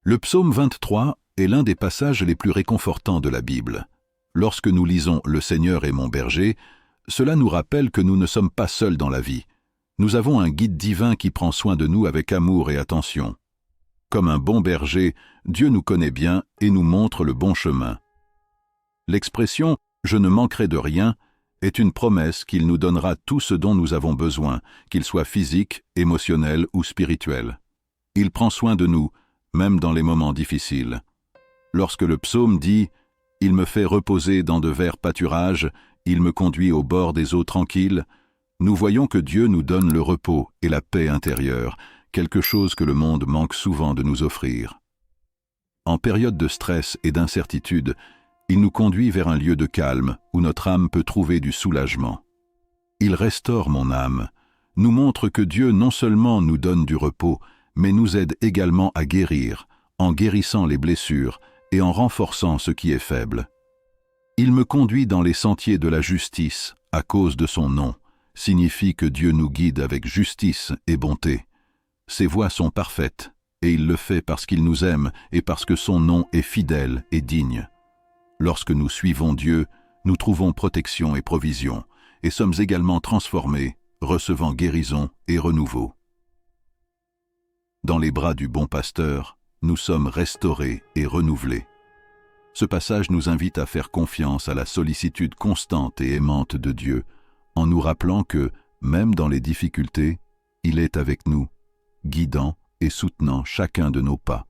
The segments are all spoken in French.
Le psaume 23 est l'un des passages les plus réconfortants de la Bible. Lorsque nous lisons « Le Seigneur est mon berger », cela nous rappelle que nous ne sommes pas seuls dans la vie. Nous avons un guide divin qui prend soin de nous avec amour et attention. Comme un bon berger, Dieu nous connaît bien et nous montre le bon chemin. L'expression « je ne manquerai de rien » est une promesse qu'il nous donnera tout ce dont nous avons besoin, qu'il soit physique, émotionnel ou spirituel. Il prend soin de nous, même dans les moments difficiles. Lorsque le psaume dit « Il me fait reposer dans de verts pâturages, il me conduit au bord des eaux tranquilles », nous voyons que Dieu nous donne le repos et la paix intérieure, quelque chose que le monde manque souvent de nous offrir. En période de stress et d'incertitude, il nous conduit vers un lieu de calme où notre âme peut trouver du soulagement. Il restaure mon âme, nous montre que Dieu non seulement nous donne du repos, mais nous aide également à guérir, en guérissant les blessures et en renforçant ce qui est faible. Il me conduit dans les sentiers de la justice à cause de son nom, signifie que Dieu nous guide avec justice et bonté. Ses voies sont parfaites, et il le fait parce qu'il nous aime et parce que son nom est fidèle et digne. Lorsque nous suivons Dieu, nous trouvons protection et provision, et sommes également transformés, recevant guérison et renouveau. Dans les bras du bon pasteur, nous sommes restaurés et renouvelés. Ce passage nous invite à faire confiance à la sollicitude constante et aimante de Dieu, en nous rappelant que, même dans les difficultés, il est avec nous, guidant et soutenant chacun de nos pas.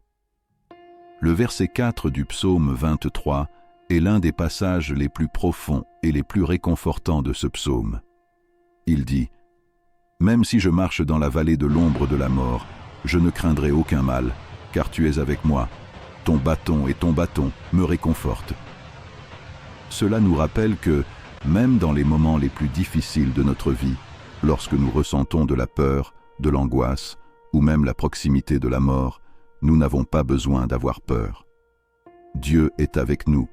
Le verset 4 du psaume 23 est l'un des passages les plus profonds et les plus réconfortants de ce psaume. Il dit « Même si je marche dans la vallée de l'ombre de la mort, je ne craindrai aucun mal, car tu es avec moi. Ton bâton et ton bâton me réconfortent. » Cela nous rappelle que, même dans les moments les plus difficiles de notre vie, lorsque nous ressentons de la peur, de l'angoisse, ou même la proximité de la mort, nous n'avons pas besoin d'avoir peur. Dieu est avec nous.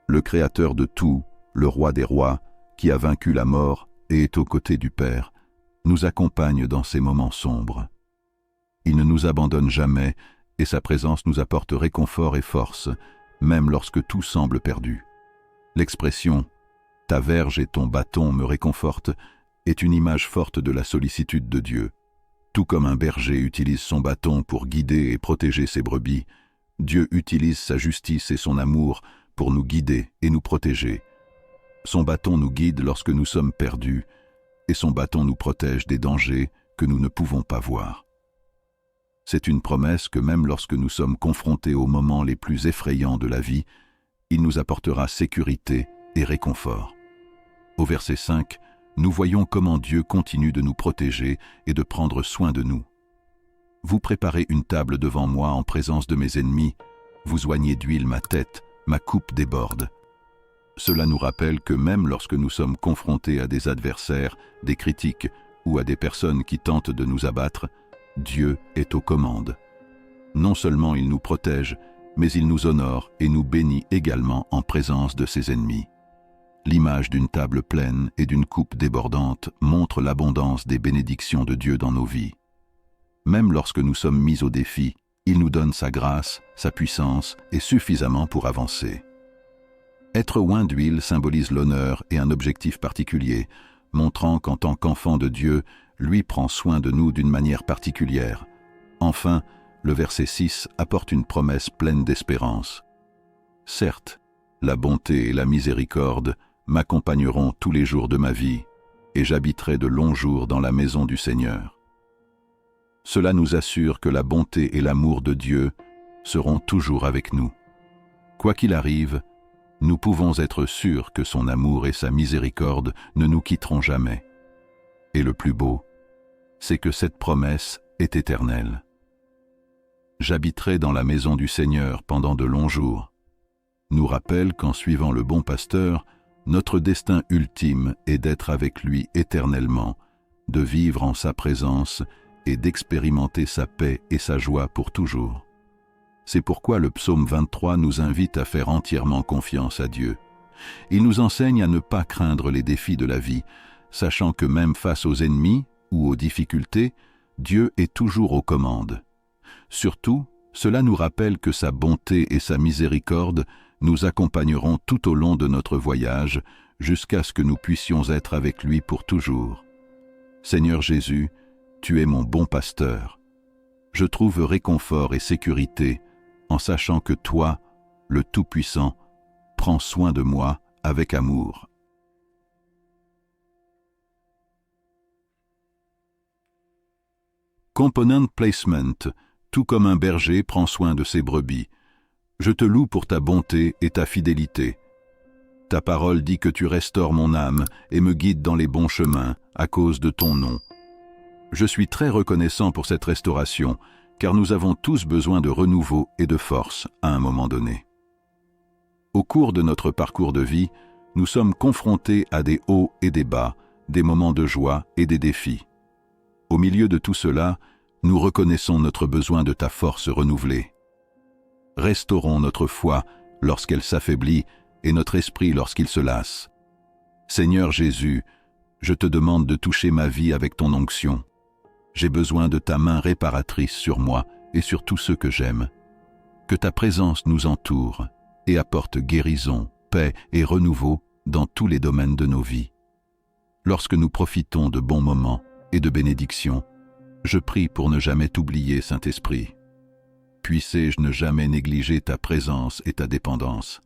Le Créateur de tout, le Roi des rois, qui a vaincu la mort et est aux côtés du Père, nous accompagne dans ces moments sombres. Il ne nous abandonne jamais et sa présence nous apporte réconfort et force, même lorsque tout semble perdu. L'expression « ta verge et ton bâton me réconfortent » est une image forte de la sollicitude de Dieu. Tout comme un berger utilise son bâton pour guider et protéger ses brebis, Dieu utilise sa justice et son amour pour nous guider et nous protéger. Son bâton nous guide lorsque nous sommes perdus, et son bâton nous protège des dangers que nous ne pouvons pas voir. C'est une promesse que même lorsque nous sommes confrontés aux moments les plus effrayants de la vie, il nous apportera sécurité et réconfort. Au verset 5, nous voyons comment Dieu continue de nous protéger et de prendre soin de nous. « Vous préparez une table devant moi en présence de mes ennemis, vous oignez d'huile ma tête, ma coupe déborde. » Cela nous rappelle que même lorsque nous sommes confrontés à des adversaires, des critiques ou à des personnes qui tentent de nous abattre, Dieu est aux commandes. Non seulement il nous protège, mais il nous honore et nous bénit également en présence de ses ennemis. L'image d'une table pleine et d'une coupe débordante montre l'abondance des bénédictions de Dieu dans nos vies. Même lorsque nous sommes mis au défi, il nous donne sa grâce, sa puissance et suffisamment pour avancer. Être oint d'huile symbolise l'honneur et un objectif particulier, montrant qu'en tant qu'enfant de Dieu, lui prend soin de nous d'une manière particulière. Enfin, le verset 6 apporte une promesse pleine d'espérance. « Certes, la bonté et la miséricorde m'accompagneront tous les jours de ma vie, et j'habiterai de longs jours dans la maison du Seigneur. » Cela nous assure que la bonté et l'amour de Dieu seront toujours avec nous. Quoi qu'il arrive, nous pouvons être sûrs que son amour et sa miséricorde ne nous quitteront jamais. Et le plus beau, c'est que cette promesse est éternelle. J'habiterai dans la maison du Seigneur pendant de longs jours, nous rappelle qu'en suivant le bon pasteur, notre destin ultime est d'être avec lui éternellement, de vivre en sa présence et d'expérimenter sa paix et sa joie pour toujours. C'est pourquoi le psaume 23 nous invite à faire entièrement confiance à Dieu. Il nous enseigne à ne pas craindre les défis de la vie, sachant que même face aux ennemis ou aux difficultés, Dieu est toujours aux commandes. Surtout, Cela nous rappelle que sa bonté et sa miséricorde nous accompagneront tout au long de notre voyage jusqu'à ce que nous puissions être avec lui pour toujours. Seigneur Jésus, tu es mon bon pasteur. Je trouve réconfort et sécurité en sachant que toi, le Tout-Puissant, prends soin de moi avec amour. Component placement, tout comme un berger prend soin de ses brebis. Je te loue pour ta bonté et ta fidélité. Ta parole dit que tu restaures mon âme et me guides dans les bons chemins à cause de ton nom. Je suis très reconnaissant pour cette restauration, car nous avons tous besoin de renouveau et de force à un moment donné. Au cours de notre parcours de vie, nous sommes confrontés à des hauts et des bas, des moments de joie et des défis. Au milieu de tout cela, nous reconnaissons notre besoin de ta force renouvelée. Restaurons notre foi lorsqu'elle s'affaiblit et notre esprit lorsqu'il se lasse. Seigneur Jésus, je te demande de toucher ma vie avec ton onction. J'ai besoin de ta main réparatrice sur moi et sur tous ceux que j'aime. Que ta présence nous entoure et apporte guérison, paix et renouveau dans tous les domaines de nos vies. Lorsque nous profitons de bons moments et de bénédictions, je prie pour ne jamais t'oublier, Saint-Esprit. Puissé-je ne jamais négliger ta présence et ta dépendance.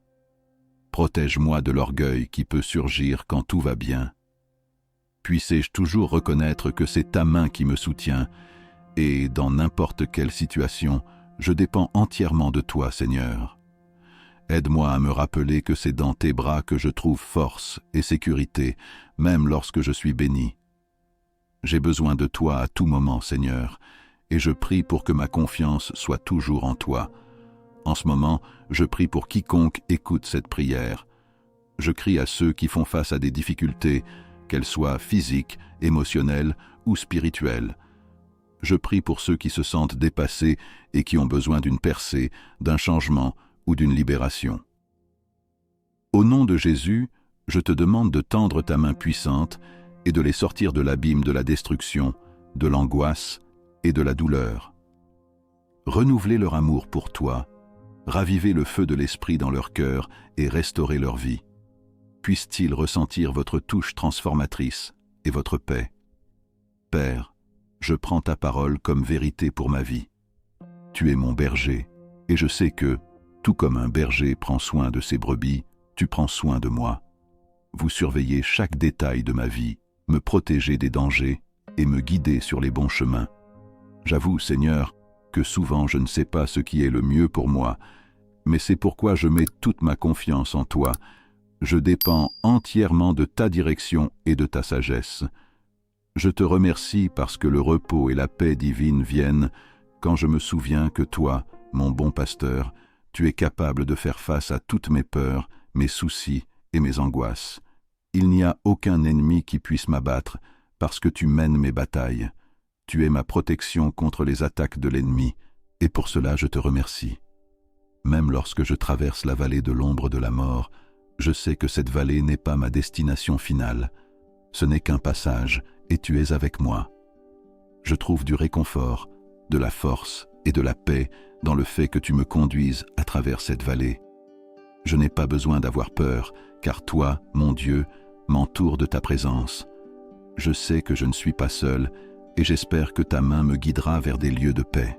Protège-moi de l'orgueil qui peut surgir quand tout va bien. Puissé-je toujours reconnaître que c'est ta main qui me soutient, et dans n'importe quelle situation, je dépends entièrement de toi, Seigneur. Aide-moi à me rappeler que c'est dans tes bras que je trouve force et sécurité, même lorsque je suis béni. J'ai besoin de toi à tout moment, Seigneur, et je prie pour que ma confiance soit toujours en toi. En ce moment, je prie pour quiconque écoute cette prière. Je crie à ceux qui font face à des difficultés, qu'elles soient physiques, émotionnelles ou spirituelles. Je prie pour ceux qui se sentent dépassés et qui ont besoin d'une percée, d'un changement ou d'une libération. Au nom de Jésus, je te demande de tendre ta main puissante et de les sortir de l'abîme de la destruction, de l'angoisse et de la douleur. Renouvelez leur amour pour toi, ravivez le feu de l'esprit dans leur cœur et restaurez leur vie. Puissent-ils ressentir votre touche transformatrice et votre paix. Père, je prends ta parole comme vérité pour ma vie. Tu es mon berger, et je sais que, tout comme un berger prend soin de ses brebis, tu prends soin de moi. Vous surveillez chaque détail de ma vie, me protégez des dangers et me guidez sur les bons chemins. J'avoue, Seigneur, que souvent je ne sais pas ce qui est le mieux pour moi, mais c'est pourquoi je mets toute ma confiance en toi. Je dépends entièrement de ta direction et de ta sagesse. Je te remercie parce que le repos et la paix divine viennent quand je me souviens que toi, mon bon pasteur, tu es capable de faire face à toutes mes peurs, mes soucis et mes angoisses. Il n'y a aucun ennemi qui puisse m'abattre parce que tu mènes mes batailles. Tu es ma protection contre les attaques de l'ennemi, et pour cela je te remercie. Même lorsque je traverse la vallée de l'ombre de la mort, je sais que cette vallée n'est pas ma destination finale. Ce n'est qu'un passage, et tu es avec moi. Je trouve du réconfort, de la force et de la paix dans le fait que tu me conduises à travers cette vallée. Je n'ai pas besoin d'avoir peur, car toi, mon Dieu, m'entoures de ta présence. Je sais que je ne suis pas seul, et j'espère que ta main me guidera vers des lieux de paix.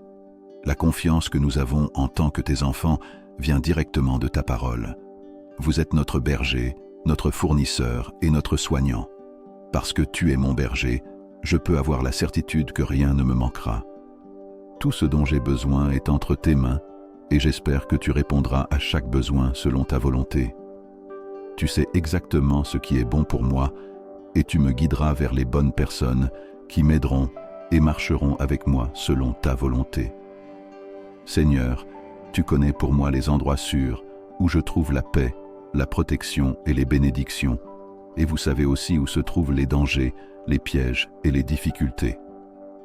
La confiance que nous avons en tant que tes enfants vient directement de ta parole. Vous êtes notre berger, notre fournisseur et notre soignant. Parce que tu es mon berger, je peux avoir la certitude que rien ne me manquera. Tout ce dont j'ai besoin est entre tes mains, et j'espère que tu répondras à chaque besoin selon ta volonté. Tu sais exactement ce qui est bon pour moi, et tu me guideras vers les bonnes personnes qui m'aideront et marcheront avec moi selon ta volonté. Seigneur, tu connais pour moi les endroits sûrs où je trouve la paix, la protection et les bénédictions, et vous savez aussi où se trouvent les dangers, les pièges et les difficultés.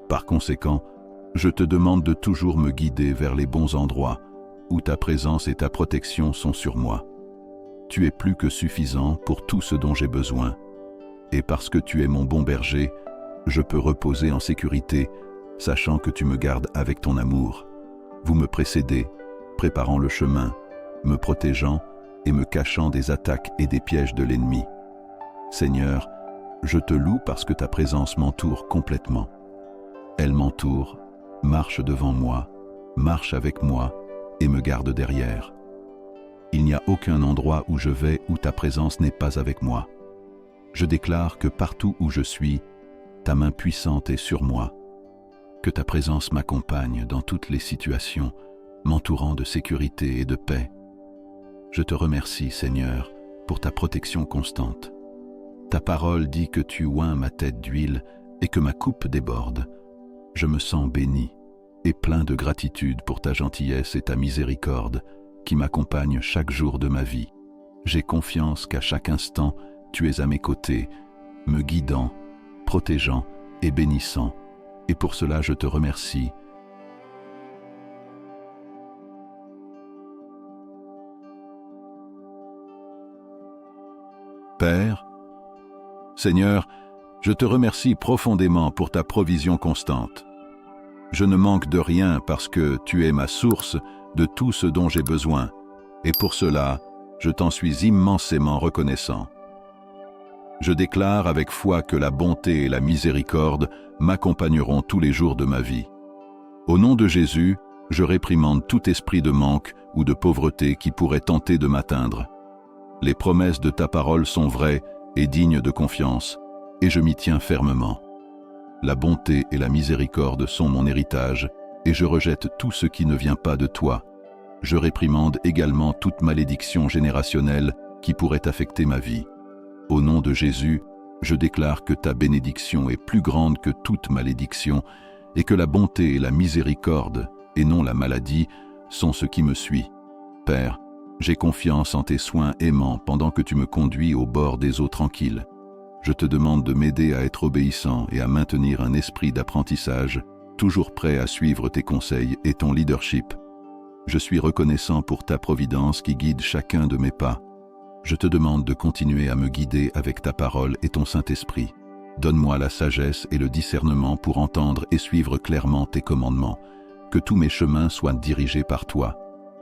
Par conséquent, je te demande de toujours me guider vers les bons endroits où ta présence et ta protection sont sur moi. Tu es plus que suffisant pour tout ce dont j'ai besoin, et parce que tu es mon bon berger, je peux reposer en sécurité, sachant que tu me gardes avec ton amour. Vous me précédez, préparant le chemin, me protégeant et me cachant des attaques et des pièges de l'ennemi. Seigneur, je te loue parce que ta présence m'entoure complètement. Elle m'entoure, marche devant moi, marche avec moi et me garde derrière. Il n'y a aucun endroit où je vais où ta présence n'est pas avec moi. Je déclare que partout où je suis, ta main puissante est sur moi, que ta présence m'accompagne dans toutes les situations, m'entourant de sécurité et de paix. Je te remercie, Seigneur, pour ta protection constante. Ta parole dit que tu oins ma tête d'huile et que ma coupe déborde. Je me sens béni et plein de gratitude pour ta gentillesse et ta miséricorde qui m'accompagnent chaque jour de ma vie. J'ai confiance qu'à chaque instant, tu es à mes côtés, me guidant, protégeant et bénissant. Et pour cela, je te remercie. Père, Seigneur, je te remercie profondément pour ta provision constante. Je ne manque de rien parce que tu es ma source de tout ce dont j'ai besoin, et pour cela, je t'en suis immensément reconnaissant. Je déclare avec foi que la bonté et la miséricorde m'accompagneront tous les jours de ma vie. Au nom de Jésus, je réprimande tout esprit de manque ou de pauvreté qui pourrait tenter de m'atteindre. Les promesses de ta parole sont vraies et dignes de confiance, et je m'y tiens fermement. La bonté et la miséricorde sont mon héritage, et je rejette tout ce qui ne vient pas de toi. Je réprimande également toute malédiction générationnelle qui pourrait affecter ma vie. Au nom de Jésus, je déclare que ta bénédiction est plus grande que toute malédiction, et que la bonté et la miséricorde, et non la maladie, sont ce qui me suit. Père, j'ai confiance en tes soins aimants pendant que tu me conduis au bord des eaux tranquilles. Je te demande de m'aider à être obéissant et à maintenir un esprit d'apprentissage, toujours prêt à suivre tes conseils et ton leadership. Je suis reconnaissant pour ta providence qui guide chacun de mes pas. Je te demande de continuer à me guider avec ta parole et ton Saint-Esprit. Donne-moi la sagesse et le discernement pour entendre et suivre clairement tes commandements. Que tous mes chemins soient dirigés par toi.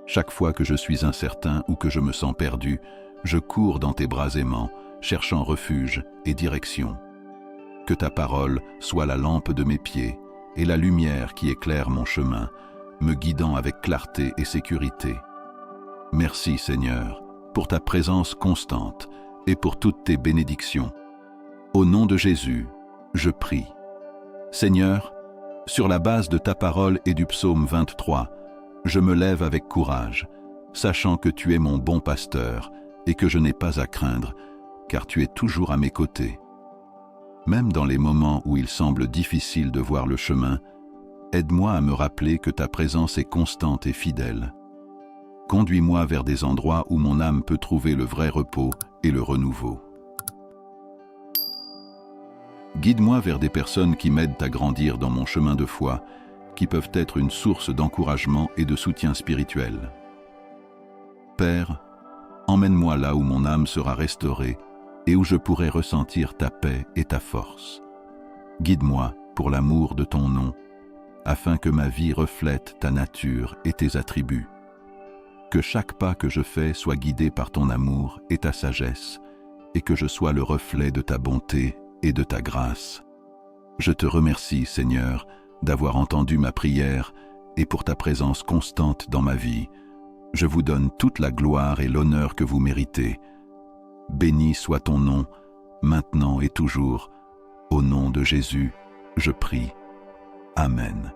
Chaque fois que je suis incertain ou que je me sens perdu, je cours dans tes bras aimants, cherchant refuge et direction. Que ta parole soit la lampe de mes pieds et la lumière qui éclaire mon chemin, me guidant avec clarté et sécurité. Merci Seigneur, pour ta présence constante et pour toutes tes bénédictions. Au nom de Jésus, je prie. Seigneur, sur la base de ta parole et du psaume 23, je me lève avec courage, sachant que tu es mon bon pasteur et que je n'ai pas à craindre, car tu es toujours à mes côtés. Même dans les moments où il semble difficile de voir le chemin, aide-moi à me rappeler que ta présence est constante et fidèle. Conduis-moi vers des endroits où mon âme peut trouver le vrai repos et le renouveau. Guide-moi vers des personnes qui m'aident à grandir dans mon chemin de foi, qui peuvent être une source d'encouragement et de soutien spirituel. Père, emmène-moi là où mon âme sera restaurée et où je pourrai ressentir ta paix et ta force. Guide-moi pour l'amour de ton nom, afin que ma vie reflète ta nature et tes attributs. Que chaque pas que je fais soit guidé par ton amour et ta sagesse, et que je sois le reflet de ta bonté et de ta grâce. Je te remercie, Seigneur, d'avoir entendu ma prière et pour ta présence constante dans ma vie. Je vous donne toute la gloire et l'honneur que vous méritez. Béni soit ton nom, maintenant et toujours. Au nom de Jésus, je prie. Amen.